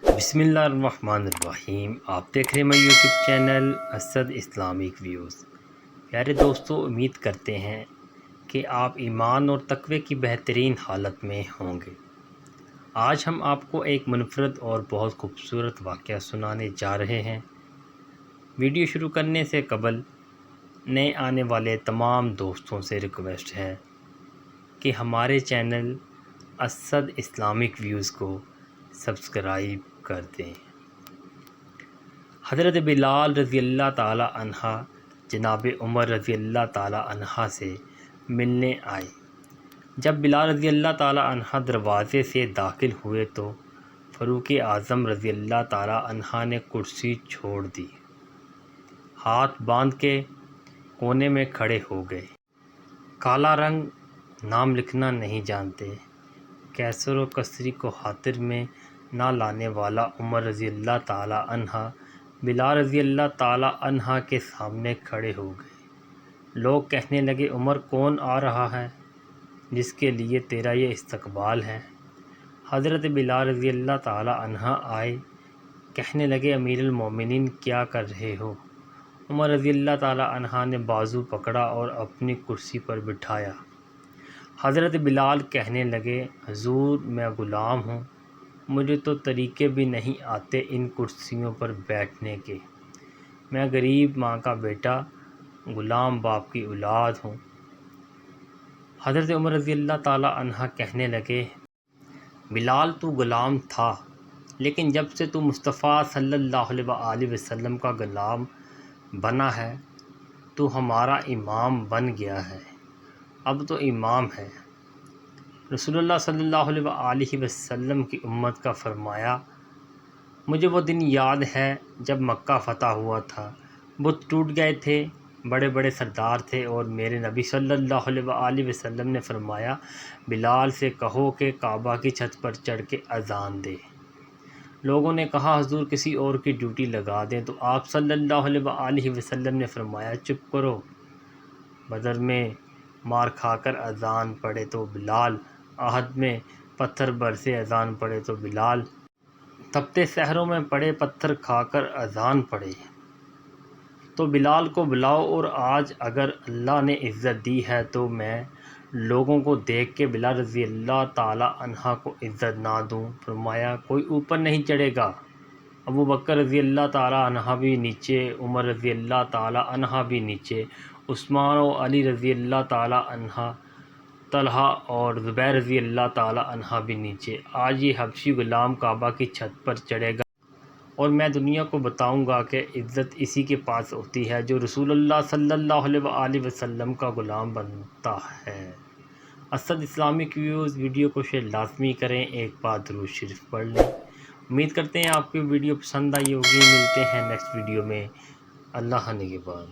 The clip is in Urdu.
بسم اللہ الرحمن الرحیم۔ آپ دیکھ رہے ہیں میرے YouTube channel Asad Islamic Views. پیارے دوستو، امید کرتے ہیں کہ آپ ایمان اور تقوی کی بہترین حالت میں ہوں گے۔ آج ہم آپ کو ایک منفرد اور بہت خوبصورت واقعہ سنانے جا رہے ہیں۔ ویڈیو شروع کرنے سے قبل نئے آنے والے تمام دوستوں سے ریکویسٹ ہے کہ ہمارے چینل اسد اسلامک ویوز کو سبسکرائب کر دیں۔ حضرت بلال رضی اللہ تعالی عنہ جناب عمر رضی اللہ تعالی عنہ سے ملنے آئے۔ جب بلال رضی اللہ تعالی عنہ دروازے سے داخل ہوئے تو فاروق اعظم رضی اللہ تعالی عنہ نے کرسی چھوڑ دی، ہاتھ باندھ کے کونے میں کھڑے ہو گئے۔ کالا رنگ، نام لکھنا نہیں جانتے، کیسر و کسری کو خاطر میں نہ لانے والا عمر رضی اللہ تعالی عنہ بلال رضی اللہ تعالی عنہ کے سامنے کھڑے ہو گئے۔ لوگ کہنے لگے، عمر کون آ رہا ہے جس کے لیے تیرا یہ استقبال ہے؟ حضرت بلال رضی اللہ تعالی عنہ آئے، کہنے لگے، امیر المومنین کیا کر رہے ہو؟ عمر رضی اللہ تعالی عنہ نے بازو پکڑا اور اپنی کرسی پر بٹھایا۔ حضرت بلال کہنے لگے، حضور میں غلام ہوں، مجھے تو طریقے بھی نہیں آتے ان کرسیوں پر بیٹھنے کے، میں غریب ماں کا بیٹا، غلام باپ کی اولاد ہوں۔ حضرت عمر رضی اللہ تعالی عنہ کہنے لگے، بلال تو غلام تھا، لیکن جب سے تو مصطفیٰ صلی اللہ علیہ وآلہ وسلم کا غلام بنا ہے تو ہمارا امام بن گیا ہے، اب تو امام ہے۔ رسول اللہ صلی اللہ علیہ وآلہ وسلم کی امت کا فرمایا، مجھے وہ دن یاد ہے جب مکہ فتح ہوا تھا، بت ٹوٹ گئے تھے، بڑے بڑے سردار تھے، اور میرے نبی صلی اللہ علیہ وآلہ وسلم نے فرمایا، بلال سے کہو کہ کعبہ کی چھت پر چڑھ کے اذان دے۔ لوگوں نے کہا، حضور کسی اور کی ڈیوٹی لگا دیں، تو آپ صلی اللہ علیہ وآلہ وسلم نے فرمایا، چپ کرو، بدر میں مار کھا کر اذان پڑے تو بلال، احد میں پتھر برسے اذان پڑے تو بلال، تپتے صحروں میں پڑے پتھر کھا کر اذان پڑے تو بلال کو بلاؤ۔ اور آج اگر اللہ نے عزت دی ہے تو میں لوگوں کو دیکھ کے بلال رضی اللہ تعالی عنہ کو عزت نہ دوں؟ فرمایا، کوئی اوپر نہیں چڑھے گا۔ ابو بکر رضی اللہ تعالی عنہ بھی نیچے، عمر رضی اللہ تعالی عنہ بھی نیچے، عثمان و علی رضی اللہ تعالی عنہ، طلحہ اور زبیر رضی اللہ تعالی عنہ بھی نیچے۔ آج یہ حبشی غلام کعبہ کی چھت پر چڑھے گا اور میں دنیا کو بتاؤں گا کہ عزت اسی کے پاس ہوتی ہے جو رسول اللہ صلی اللہ علیہ وآلہ وسلم کا غلام بنتا ہے۔ اسد اسلامک ویوز ویڈیو کو شیئر لازمی کریں، ایک بار درود شریف پڑھ لیں۔ امید کرتے ہیں آپ کو ویڈیو پسند آئی ہوگی۔ ملتے ہیں نیکسٹ ویڈیو میں۔ اللہ نگہبان۔